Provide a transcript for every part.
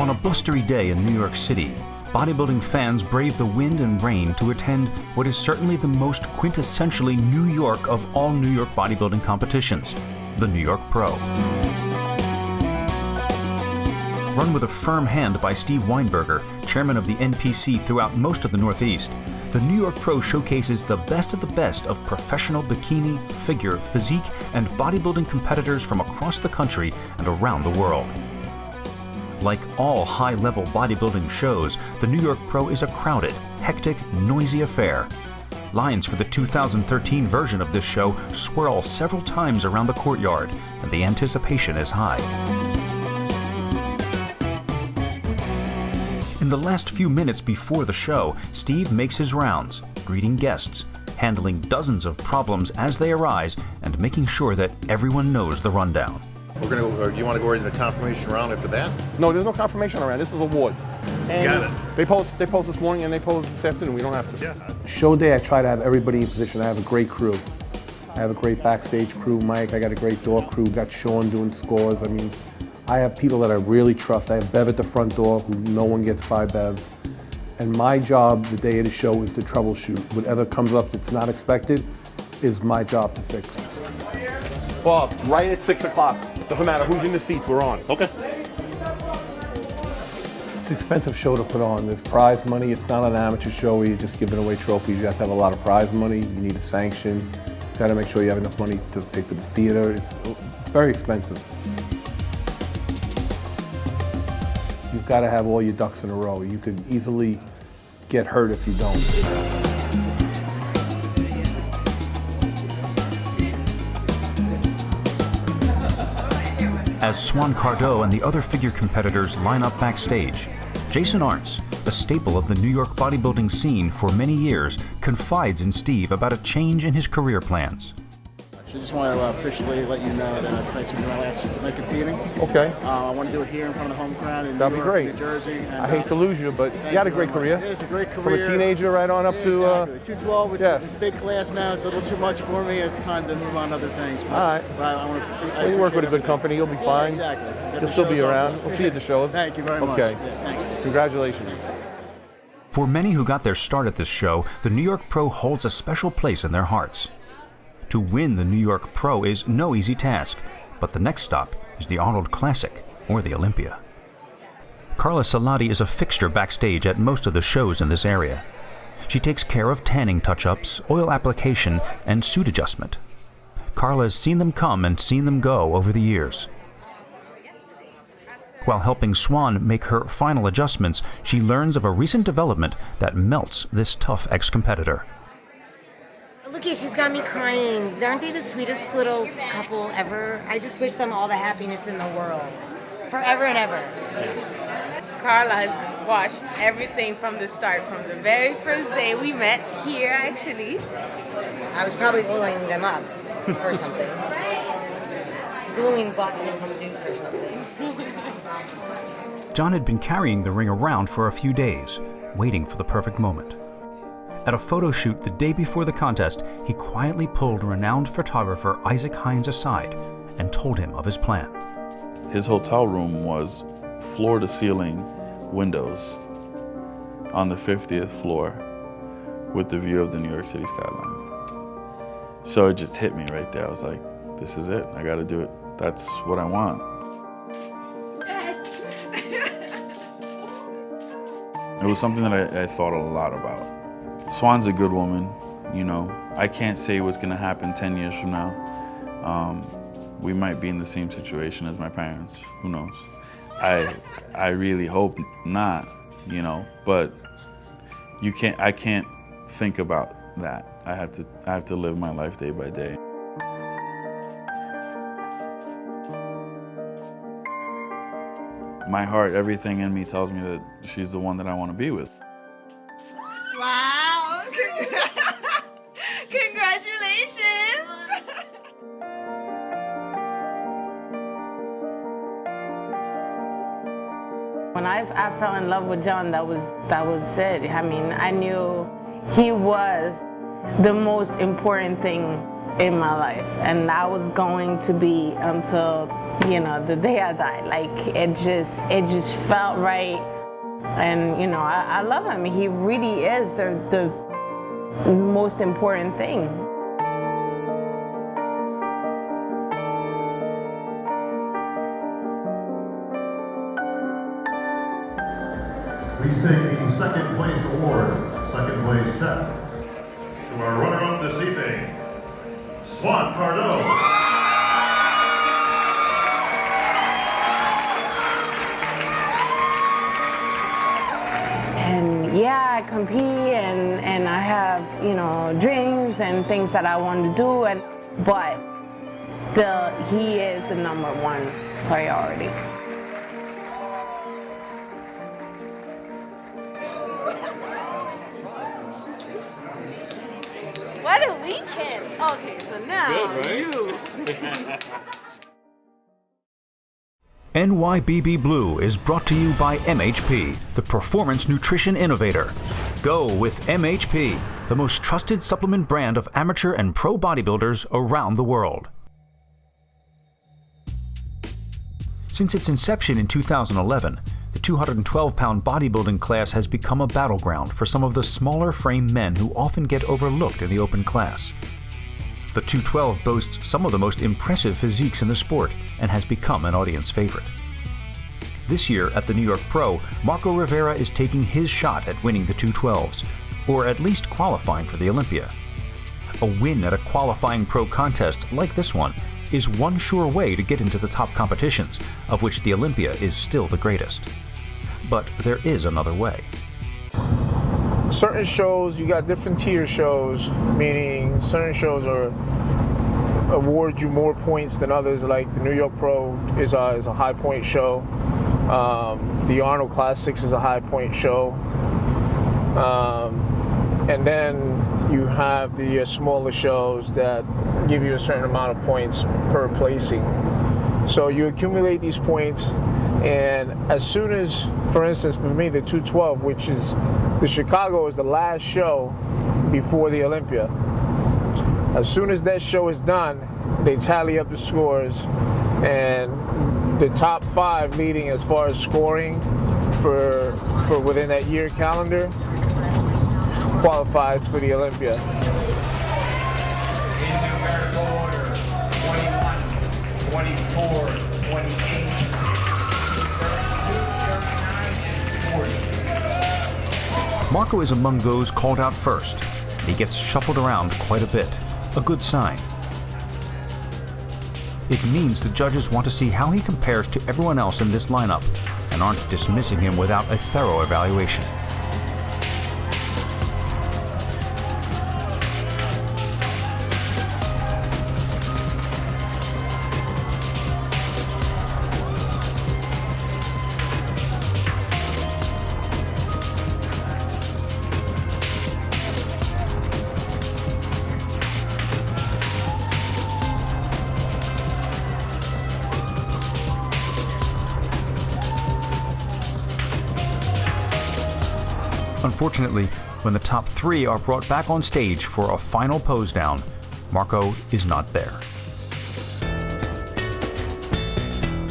On a blustery day in New York City, bodybuilding fans brave the wind and rain to attend what is certainly the most quintessentially New York of all New York bodybuilding competitions, the New York Pro. Run with a firm hand by Steve Weinberger, chairman of the NPC throughout most of the Northeast, the New York Pro showcases the best of professional bikini, figure, physique, and bodybuilding competitors from across the country and around the world. Like all high-level bodybuilding shows, the New York Pro is a crowded, hectic, noisy affair. Lines for the 2013 version of this show swirl several times around the courtyard, and the anticipation is high. In the last few minutes before the show, Steve makes his rounds, greeting guests, handling dozens of problems as they arise, and making sure that everyone knows the rundown. We're gonna go, you want to go right into the confirmation round after that? No, there's no confirmation round. This is awards. And got it. They post this morning and they post this afternoon. We don't have to. Yeah. Show day, I try to have everybody in position. I have a great crew. I have a great backstage crew, Mike. I got a great door crew. Got Sean doing scores. I mean, I have people that I really trust. I have Bev at the front door, who no one gets by Bev. And my job the day of the show is to troubleshoot. Whatever comes up that's not expected is my job to fix. Bob, right at 6 o'clock. Doesn't matter who's in the seats, we're on. Okay. It's an expensive show to put on. There's prize money. It's not an amateur show where you're just giving away trophies. You have to have a lot of prize money. You need a sanction. You got to make sure you have enough money to pay for the theater. It's very expensive. You've got to have all your ducks in a row. You could easily get hurt if you don't. As Swan Cardo and the other figure competitors line up backstage, Jason Arntz, a staple of the New York bodybuilding scene for many years, confides in Steve about a change in his career plans. I just want to officially let you know that tonight's my last night competing. Okay. I want to do it here in front of the home crowd in That'd New be York, great. New Jersey. And, I hate to lose you, but you had a great career. It's a great From career. a teenager right on up to... Exactly. 212, it's yes. a big class now. It's a little too much for me. It's time to move on to other things. But, all right. But I want to, Well, you work with a good company, you'll be fine. Exactly. You'll still be around. We'll see you at the shows. Thank you very much. Okay. Yeah, thanks. Congratulations. For many who got their start at this show, the New York Pro holds a special place in their hearts. To win the New York Pro is no easy task, but the next stop is the Arnold Classic or the Olympia. Carla Salati is a fixture backstage at most of the shows in this area. She takes care of tanning touch-ups, oil application, and suit adjustment. Carla has seen them come and seen them go over the years. While helping Swan make her final adjustments, she learns of a recent development that melts this tough ex-competitor. Look, she's got me crying. Aren't they the sweetest little couple ever? I just wish them all the happiness in the world. Forever and ever. Carla has watched everything from the start, from the very first day we met here, actually. I was probably oiling them up or something. Gluing butts into suits or something. John had been carrying the ring around for a few days, waiting for the perfect moment. At a photo shoot the day before the contest, he quietly pulled renowned photographer Isaac Hines aside and told him of his plan. His hotel room was floor-to-ceiling windows on the 50th floor with the view of the New York City skyline. So it just hit me right there. I was like, this is it. I got to do it. That's what I want. Yes. It was something that I thought a lot about. Swan's a good woman, you know. I can't say what's gonna happen 10 years from now. We might be in the same situation as my parents, who knows? I really hope not, you know, but I can't think about that. I have to live my life day by day. My heart, everything in me tells me that she's the one that I want to be with. Wow. Congratulations. When I fell in love with John, that was it. I mean, I knew he was the most important thing in my life, and that was going to be until you know, the day I died. Like, it just felt right. And, you know, I love him. He really is the most important thing. Please take the second place award, second place check, to our runner-up this evening, Swan Cardo. And yeah, I compete and I have, you know, dreams and things that I want to do, but still, he is the #1 priority. What a weekend! Okay, so now you. NYBB Blue is brought to you by MHP, the performance nutrition innovator. Go with MHP, the most trusted supplement brand of amateur and pro bodybuilders around the world. Since its inception in 2011, the 212-pound bodybuilding class has become a battleground for some of the smaller frame men who often get overlooked in the open class. The 212 boasts some of the most impressive physiques in the sport and has become an audience favorite. This year at the New York Pro, Marco Rivera is taking his shot at winning the 212s, or at least qualifying for the Olympia. A win at a qualifying pro contest like this one is one sure way to get into the top competitions, of which the Olympia is still the greatest. But there is another way. Certain shows, you got different tier shows, meaning certain shows award you more points than others. Like the New York Pro is a high point show. The Arnold Classics is a high point show. And then you have the smaller shows that give you a certain amount of points per placing. So you accumulate these points, and as soon as, for instance, for me, the 212, which is the Chicago, is the last show before the Olympia. As soon as that show is done, they tally up the scores, and the top 5 leading as far as scoring for within that year calendar qualifies for the Olympia. In numerical order, 21, 24, 28, 32, 39, and 40. Marco is among those called out first. He gets shuffled around quite a bit, a good sign. It means the judges want to see how he compares to everyone else in this lineup and aren't dismissing him without a thorough evaluation. Unfortunately, when the top 3 are brought back on stage for a final pose down, Marco is not there.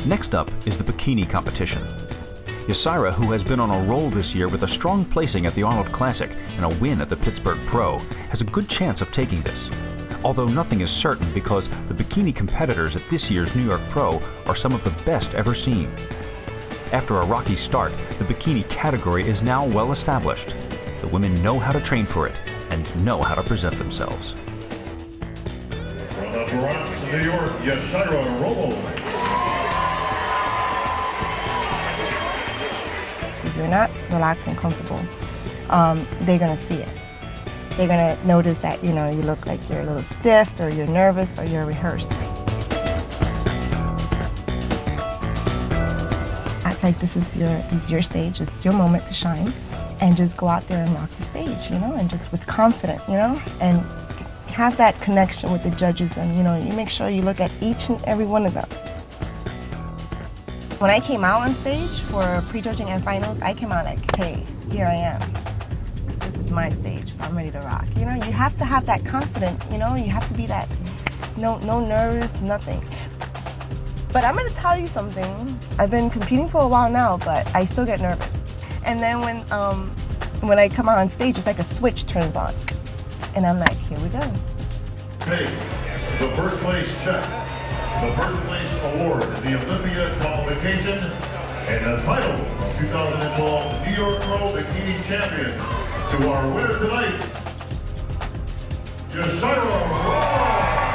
Next up is the bikini competition. Yasaira, who has been on a roll this year with a strong placing at the Arnold Classic and a win at the Pittsburgh Pro, has a good chance of taking this. Although nothing is certain because the bikini competitors at this year's New York Pro are some of the best ever seen. After a rocky start, the bikini category is now well established. The women know how to train for it and know how to present themselves. From the Bronx, New York, Yasaira Romo. If you're not relaxed and comfortable, they're gonna see it. They're gonna notice that, you know, you look like you're a little stiff or you're nervous or you're rehearsed. Act like this is your stage, it's your moment to shine, and just go out there and rock the stage, you know, and just with confidence, you know, and have that connection with the judges, and you know, you make sure you look at each and every one of them. When I came out on stage for pre-judging and finals, I came out like, hey, here I am. This is my stage, so I'm ready to rock. You know, you have to have that confidence, you know, you have to be that, no nerves, nothing. But I'm gonna tell you something. I've been competing for a while now, but I still get nervous. And then when I come out on stage, it's like a switch turns on. And I'm like, here we go. Okay, the first place check. The first place award is the Olympia qualification and the title of 2012 New York Pro Bikini Champion. To our winner tonight, Jashira.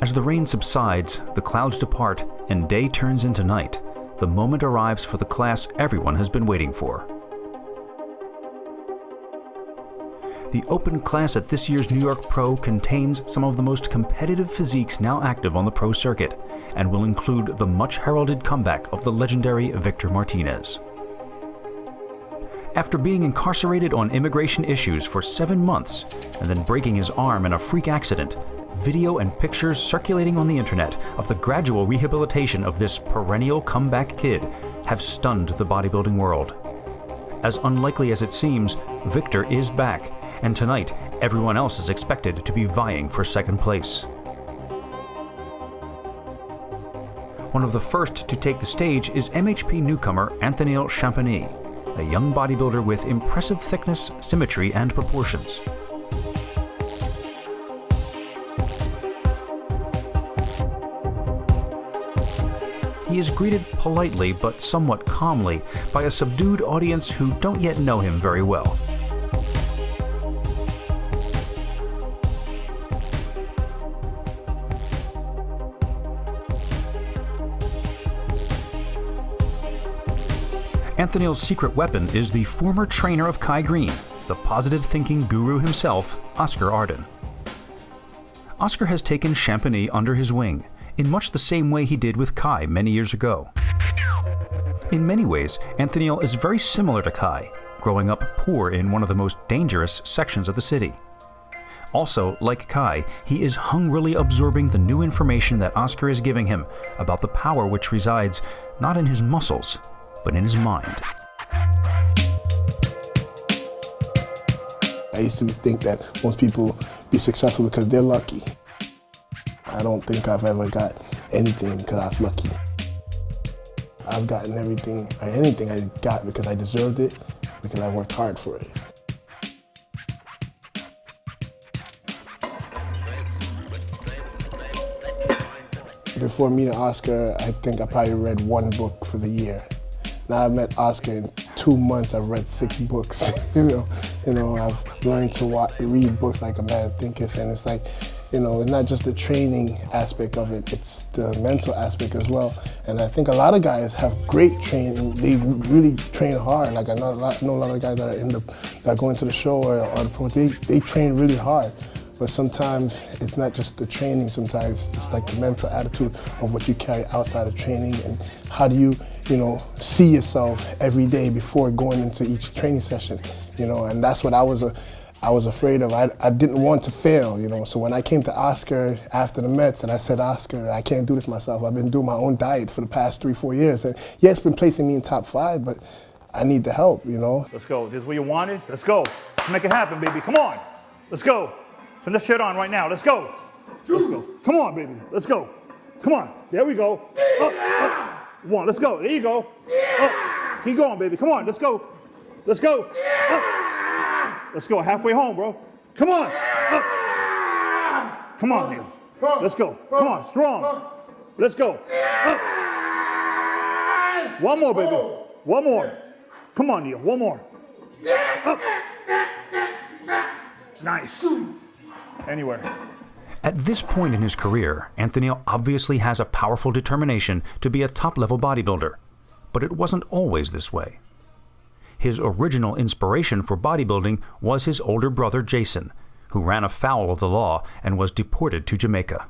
As the rain subsides, the clouds depart, and day turns into night, the moment arrives for the class everyone has been waiting for. The open class at this year's New York Pro contains some of the most competitive physiques now active on the pro circuit, and will include the much-heralded comeback of the legendary Victor Martinez. After being incarcerated on immigration issues for 7 months, and then breaking his arm in a freak accident, video and pictures circulating on the internet of the gradual rehabilitation of this perennial comeback kid have stunned the bodybuilding world. As unlikely as it seems, Victor is back, and tonight everyone else is expected to be vying for second place. One of the first to take the stage is MHP newcomer Anthony Champagny, a young bodybuilder with impressive thickness, symmetry, and proportions. He is greeted politely but somewhat calmly by a subdued audience who don't yet know him very well. Anthony's secret weapon is the former trainer of Kai Green, the positive thinking guru himself, Oscar Arden. Oscar has taken Champagny under his wing, in much the same way he did with Kai many years ago. In many ways, Anthony is very similar to Kai, growing up poor in one of the most dangerous sections of the city. Also, like Kai, he is hungrily absorbing the new information that Oscar is giving him about the power which resides not in his muscles, but in his mind. I used to think that most people be successful because they're lucky. I don't think I've ever got anything because I was lucky. I've gotten everything, or anything I got because I deserved it, because I worked hard for it. Before meeting Oscar, I think I probably read 1 book for the year. Now I met Oscar in 2 months. I've read 6 books. you know, I've learned to read books like A Man Thinketh, and it's like, it's not just the training aspect of it, it's the mental aspect as well. And I think a lot of guys have great training. They really train hard. Like I know a lot of guys that are going to the show or the pro. They train really hard. But sometimes it's not just the training. Sometimes it's like the mental attitude of what you carry outside of training, and how do you, see yourself every day before going into each training session. And that's what I was afraid of. I didn't want to fail, So when I came to Oscar after the Mets, and I said, Oscar, I can't do this myself. I've been doing my own diet for the past 3-4 years. And yeah, it's been placing me in top 5, but I need the help, Let's go. This is what you wanted. Let's go. Let's make it happen, baby. Come on. Let's go. Turn this shit on right now. Let's go. Let's go. Come on, baby. Let's go. Come on. There we go. Up, up. 1. Let's go. There you go. Up. Keep going, baby. Come on. Let's go. Let's go. Up. Let's go. Halfway home, bro. Come on. Up. Come on, nigga. Let's go. Come on. Strong. Let's go. Up. 1 more, baby. 1 more. Come on, Neil. 1 more. Up. Nice. Anywhere. At this point in his career, Anthony obviously has a powerful determination to be a top-level bodybuilder, but it wasn't always this way. His original inspiration for bodybuilding was his older brother Jason, who ran afoul of the law and was deported to Jamaica.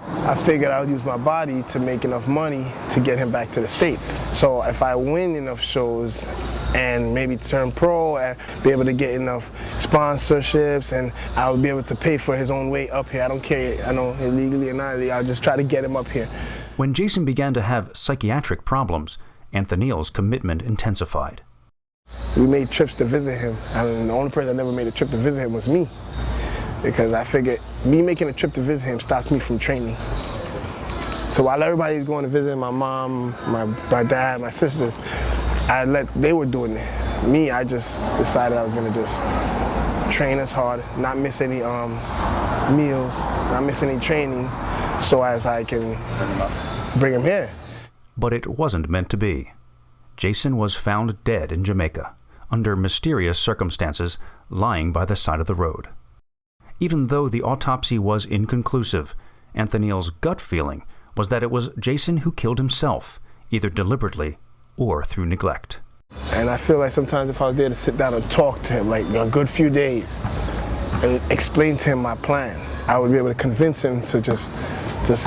I figured I would use my body to make enough money to get him back to the States. So if I win enough shows and maybe turn pro and be able to get enough sponsorships, and I would be able to pay for his own way up here. I don't care, I know, illegally or not, I'll just try to get him up here. When Jason began to have psychiatric problems, Anthony's commitment intensified. We made trips to visit him, and the only person that never made a trip to visit him was me. Because I figured me making a trip to visit him stops me from training. So while everybody's going to visit my mom, my dad, my sisters, they were doing it. Me, I just decided I was gonna just train as hard, not miss any meals, not miss any training, so as I can bring him here. But it wasn't meant to be. Jason was found dead in Jamaica, under mysterious circumstances, lying by the side of the road. Even though the autopsy was inconclusive, Anthony's gut feeling was that it was Jason who killed himself, either deliberately or through neglect. And I feel like sometimes if I was there to sit down and talk to him, like a good few days, and explain to him my plan, I would be able to convince him to just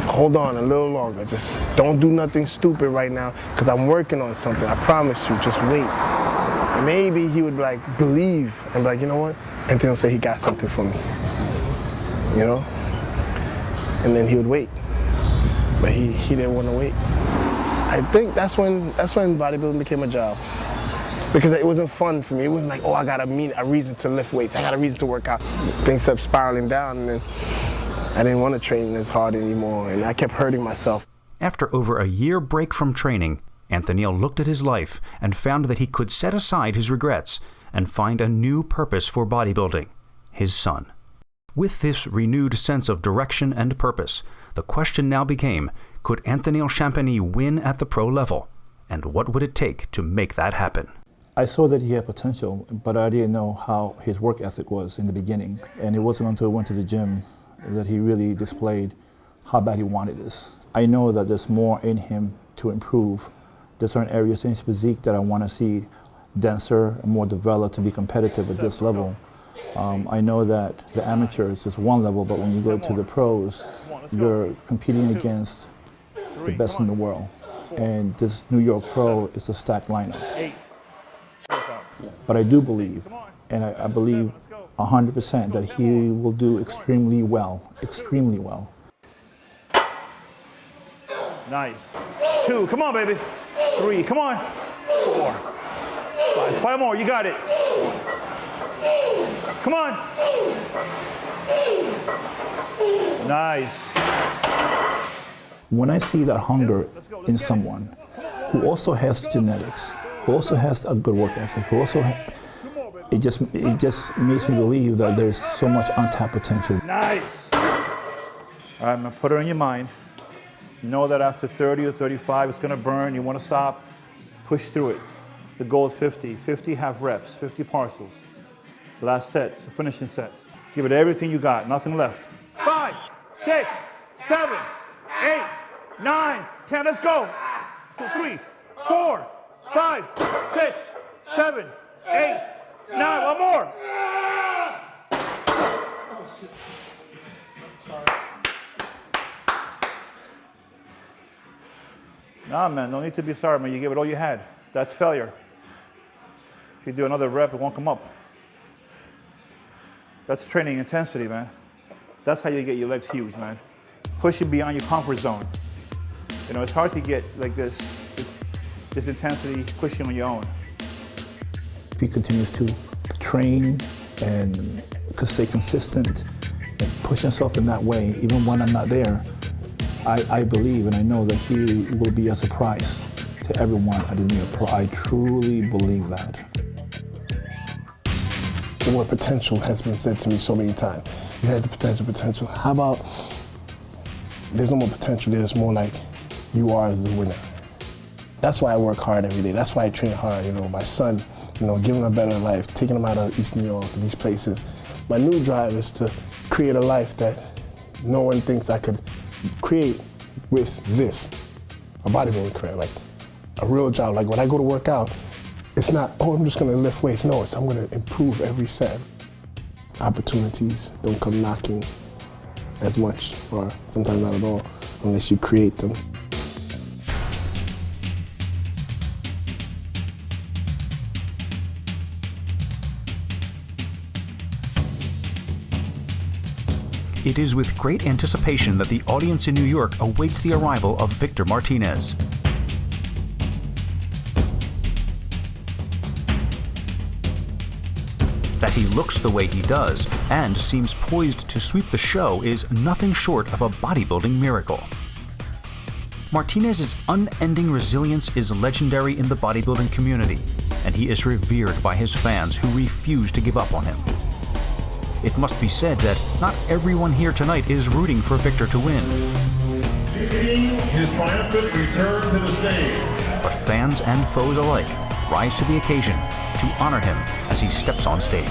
hold on a little longer. Just don't do nothing stupid right now, because I'm working on something. I promise you, just wait. And maybe he would like believe and be like, you know what? And then he'll say he got something for me. You know? And then he would wait. But he didn't want to wait. I think that's when bodybuilding became a job. Because it wasn't fun for me. It wasn't like, oh, I got a reason to lift weights. I got a reason to work out. Things kept spiraling down, and then I didn't want to train as hard anymore, and I kept hurting myself. After over a year break from training, Anthony looked at his life and found that he could set aside his regrets and find a new purpose for bodybuilding, his son. With this renewed sense of direction and purpose, the question now became, could Anthony Champagny win at the pro level? And what would it take to make that happen? I saw that he had potential, but I didn't know how his work ethic was in the beginning. And it wasn't until I went to the gym that he really displayed how bad he wanted this. I know that there's more in him to improve. There's certain areas in his physique that I want to see denser and more developed to be competitive at this level. I know that the amateurs is one level, but when you go to the pros, you're competing against the best in the world. And this New York Pro is a stacked lineup. But I do believe, and I believe 100% that he will do extremely well, extremely well. Nice. 2, come on, baby. 3, come on. 4, 5, 5 more, you got it. Come on. Nice. When I see that hunger in someone who also has genetics, who also has a good work ethic, who also it just makes me believe that there's so much untapped potential. Nice. All right, I'm gonna put it in your mind. Know that after 30 or 35, it's gonna burn. You wanna stop, push through it. The goal is 50. 50 half reps, 50 partials. Last set, the finishing set. Give it everything you got, nothing left. 5, 6, 7, 8, 9, 10, let's go. 2, 3, 4, 5, 6, 7, 8, 9, one more. Sorry. Nah, man, no need to be sorry, man. You gave it all you had. That's failure. If you do another rep, it won't come up. That's training intensity, man. That's how you get your legs huge, man. Pushing beyond your comfort zone. You know, it's hard to get like this intensity pushing on your own. If he continues to train and stay consistent and push himself in that way, even when I'm not there, I believe and I know that he will be a surprise to everyone at the New York Pro. I truly believe that. The word potential has been said to me so many times. You had the potential. How about there's no more potential, there's more like you are the winner. That's why I work hard every day. That's why I train hard. You know, my son, you know, giving him a better life, taking him out of East New York, these places. My new drive is to create a life that no one thinks I could create with this, a bodybuilding career, like a real job. Like when I go to work out, it's not, oh, I'm just gonna lift weights. No, it's I'm gonna improve every set. Opportunities don't come knocking. as much, or sometimes not at all, unless you create them. It is with great anticipation that the audience in New York awaits the arrival of Victor Martinez. That he looks the way he does and seems poised to sweep the show is nothing short of a bodybuilding miracle. Martinez's unending resilience is legendary in the bodybuilding community, and he is revered by his fans who refuse to give up on him. It must be said that not everyone here tonight is rooting for Victor to win. His triumphant return to the stage. But fans and foes alike rise to the occasion to honor him as he steps on stage.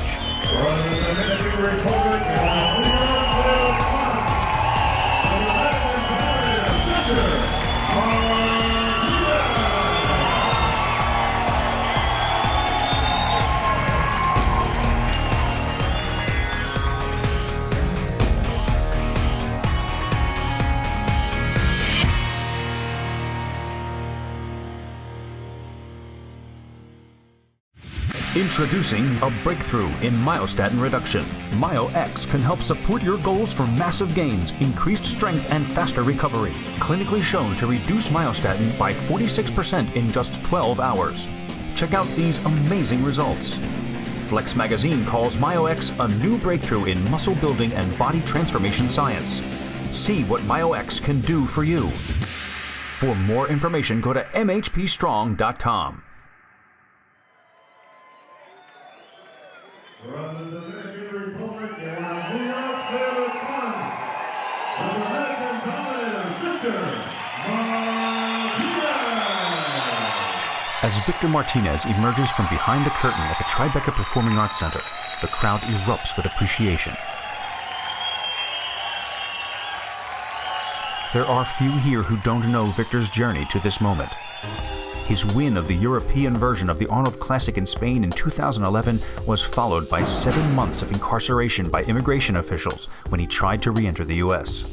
Introducing a breakthrough in myostatin reduction. MyoX can help support your goals for massive gains, increased strength, and faster recovery. Clinically shown to reduce myostatin by 46% in just 12 hours. Check out these amazing results. Flex Magazine calls MyoX a new breakthrough in muscle building and body transformation science. See what MyoX can do for you. For more information, go to mhpstrong.com. From the Dominican Republic and New York, the Swans, the Dominican dominant Victor Martinez. As Victor Martinez emerges from behind the curtain at the Tribeca Performing Arts Center, the crowd erupts with appreciation. There are few here who don't know Victor's journey to this moment. His win of the European version of the Arnold Classic in Spain in 2011 was followed by 7 months of incarceration by immigration officials when he tried to re-enter the U.S.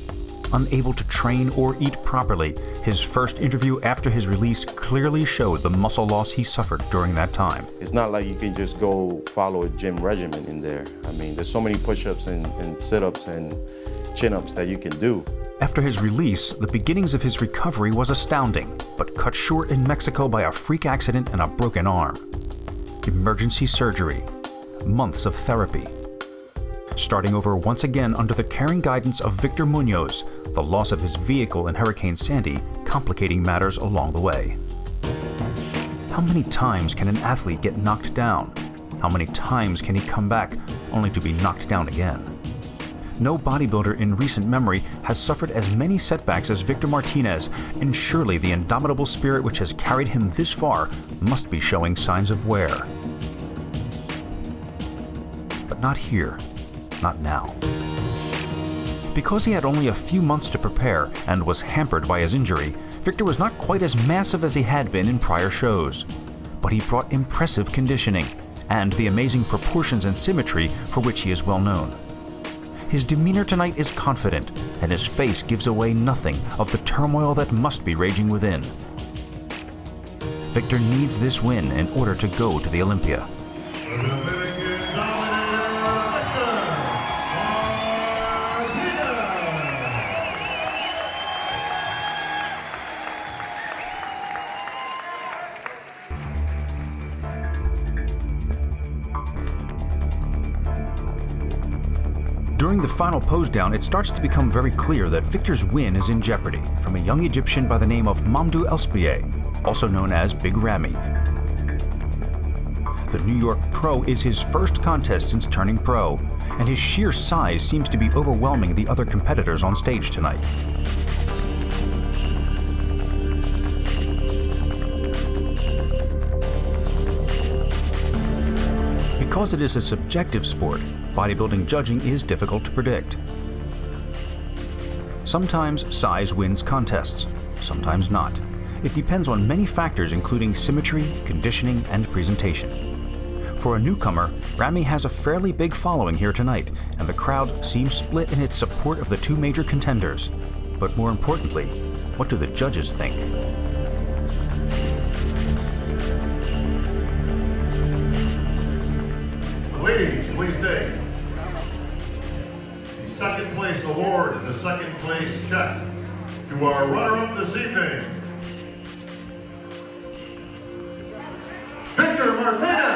Unable to train or eat properly, his first interview after his release clearly showed the muscle loss he suffered during that time. It's not like you can just go follow a gym regimen in there. I mean, there's so many push-ups and sit-ups and chin-ups that you can do. After his release, the beginnings of his recovery was astounding, but cut short in Mexico by a freak accident and a broken arm. Emergency surgery, months of therapy. Starting over once again under the caring guidance of Victor Munoz, the loss of his vehicle in Hurricane Sandy complicating matters along the way. How many times can an athlete get knocked down? How many times can he come back only to be knocked down again? No bodybuilder in recent memory has suffered as many setbacks as Victor Martinez, and surely the indomitable spirit which has carried him this far must be showing signs of wear. But not here, not now. Because he had only a few months to prepare and was hampered by his injury, Victor was not quite as massive as he had been in prior shows. But he brought impressive conditioning and the amazing proportions and symmetry for which he is well known. His demeanor tonight is confident, and his face gives away nothing of the turmoil that must be raging within. Victor needs this win in order to go to the Olympia. During the final pose down, it starts to become very clear that Victor's win is in jeopardy from a young Egyptian by the name of Mamdou Elspieh, also known as Big Ramy. The New York Pro is his first contest since turning pro, and his sheer size seems to be overwhelming the other competitors on stage tonight. Because it is a subjective sport, bodybuilding judging is difficult to predict. Sometimes size wins contests, sometimes not. It depends on many factors including symmetry, conditioning, and presentation. For a newcomer, Ramy has a fairly big following here tonight, and the crowd seems split in its support of the two major contenders. But more importantly, what do the judges think? Ladies, please take the second place award and the second place check to our runner-up this evening, Victor Martinez.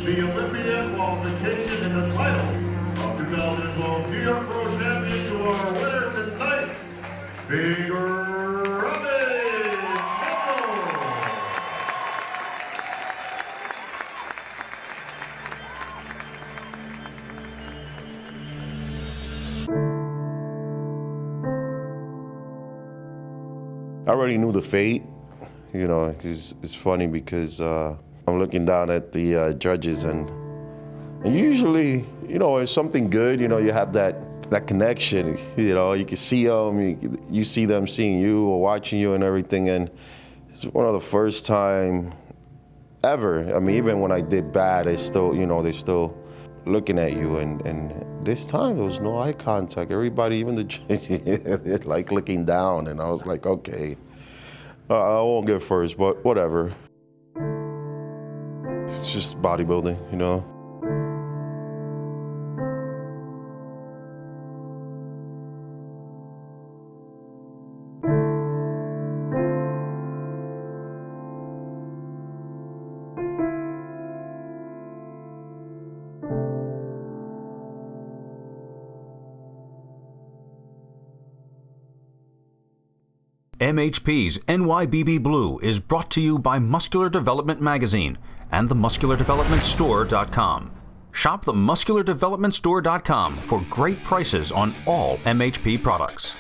The Olympia qualification in the title of 2012 New York Pro Champion to our winner tonight, Big Ramy. I already knew the fate, you know, 'cause it's funny because I'm looking down at the judges, and usually, you know, it's something good. You know, you have that connection. You know, you can see them, you see them seeing you or watching you and everything. And it's one of the first time ever. I mean, even when I did bad, they still, you know, they're still looking at you. And this time there was no eye contact. Everybody, even the judges, like looking down. And I was like, okay, I won't get first, but whatever. It's just bodybuilding, you know? MHP's NYBB Blue is brought to you by Muscular Development Magazine and the MuscularDevelopmentStore.com. Shop the MuscularDevelopmentStore.com for great prices on all MHP products.